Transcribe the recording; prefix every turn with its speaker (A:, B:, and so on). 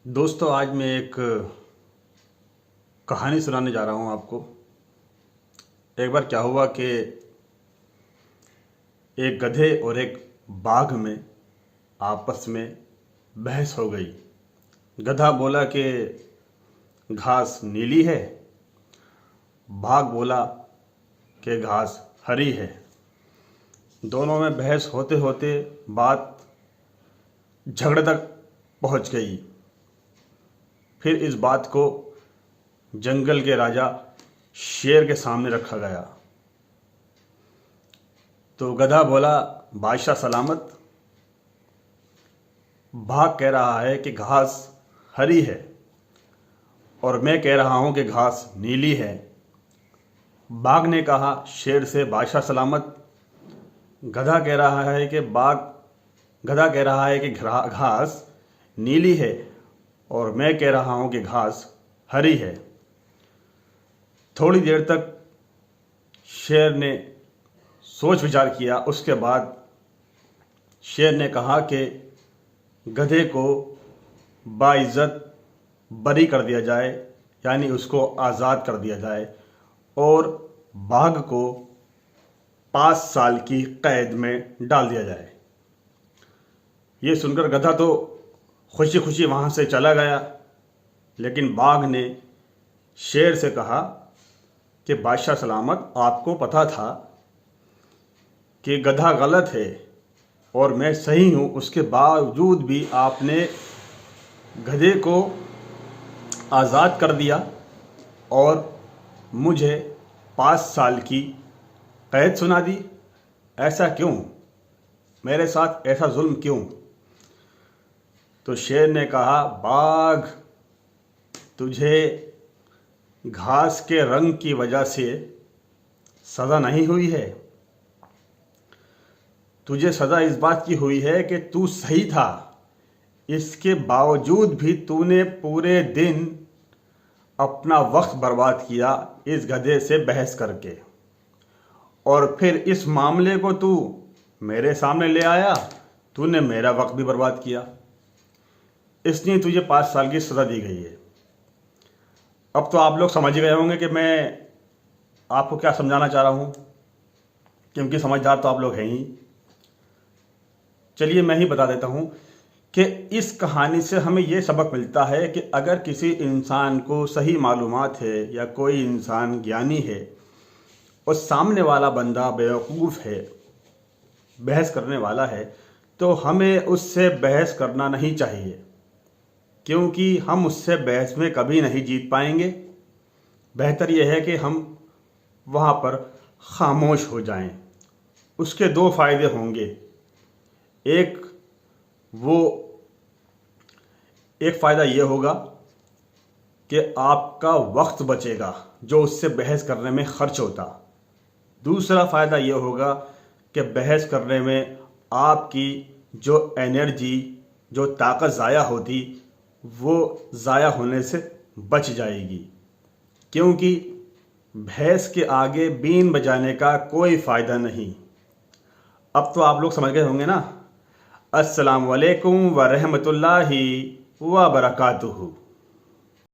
A: दोस्तों, आज मैं एक कहानी सुनाने जा रहा हूँ आपको। एक बार क्या हुआ कि एक गधे और एक बाघ में आपस में बहस हो गई। गधा बोला कि घास नीली है, बाघ बोला कि घास हरी है। दोनों में बहस होते होते बात झगड़े तक पहुंच गई। फिर इस बात को जंगल के राजा शेर के सामने रखा गया। तो गधा बोला, बादशाह सलामत। बाघ कह रहा है कि घास हरी है और मैं कह रहा हूं कि घास नीली है। बाघ ने कहा शेर से, बादशाह सलामत। गधा कह रहा है कि घास नीली है और मैं कह रहा हूं कि घास हरी है। थोड़ी देर तक शेर ने सोच विचार किया। उसके बाद शेर ने कहा कि गधे को बाइज्जत बरी कर दिया जाए, यानी उसको आज़ाद कर दिया जाए, और बाघ को 5 साल की कैद में डाल दिया जाए। ये सुनकर गधा तो खुशी खुशी वहाँ से चला गया, लेकिन बाघ ने शेर से कहा कि बादशाह सलामत, आपको पता था कि गधा गलत है और मैं सही हूँ, उसके बावजूद भी आपने गधे को आज़ाद कर दिया और मुझे 5 साल की कैद सुना दी। ऐसा क्यों? मेरे साथ ऐसा जुल्म क्यों? तो शेर ने कहा, बाघ, तुझे घास के रंग की वजह से सज़ा नहीं हुई है। तुझे सज़ा इस बात की हुई है कि तू सही था, इसके बावजूद भी तूने पूरे दिन अपना वक्त बर्बाद किया इस गधे से बहस करके, और फिर इस मामले को तू मेरे सामने ले आया। तूने मेरा वक्त भी बर्बाद किया, इसलिए तुझे 5 साल की सज़ा दी गई है। अब तो आप लोग समझ गए होंगे कि मैं आपको क्या समझाना चाह रहा हूँ, क्योंकि समझदार तो आप लोग हैं ही। चलिए मैं ही बता देता हूँ कि इस कहानी से हमें ये सबक मिलता है कि अगर किसी इंसान को सही मालूमात है या कोई इंसान ज्ञानी है और सामने वाला बंदा बेवकूफ़ है, बहस करने वाला है, तो हमें उससे बहस करना नहीं चाहिए, क्योंकि हम उससे बहस में कभी नहीं जीत पाएंगे। बेहतर यह है कि हम वहाँ पर खामोश हो जाएं। उसके 2 फ़ायदे होंगे। एक फ़ायदा ये होगा कि आपका वक्त बचेगा जो उससे बहस करने में खर्च होता। दूसरा फ़ायदा ये होगा कि बहस करने में आपकी जो एनर्जी, जो ताकत ज़ाया होती, वो ज़ाया होने से बच जाएगी, क्योंकि भैंस के आगे बीन बजाने का कोई फ़ायदा नहीं। अब तो आप लोग समझ गए होंगे ना। अस्सलाम वालेकुम व रहमतुल्लाहि व बरकातुहू।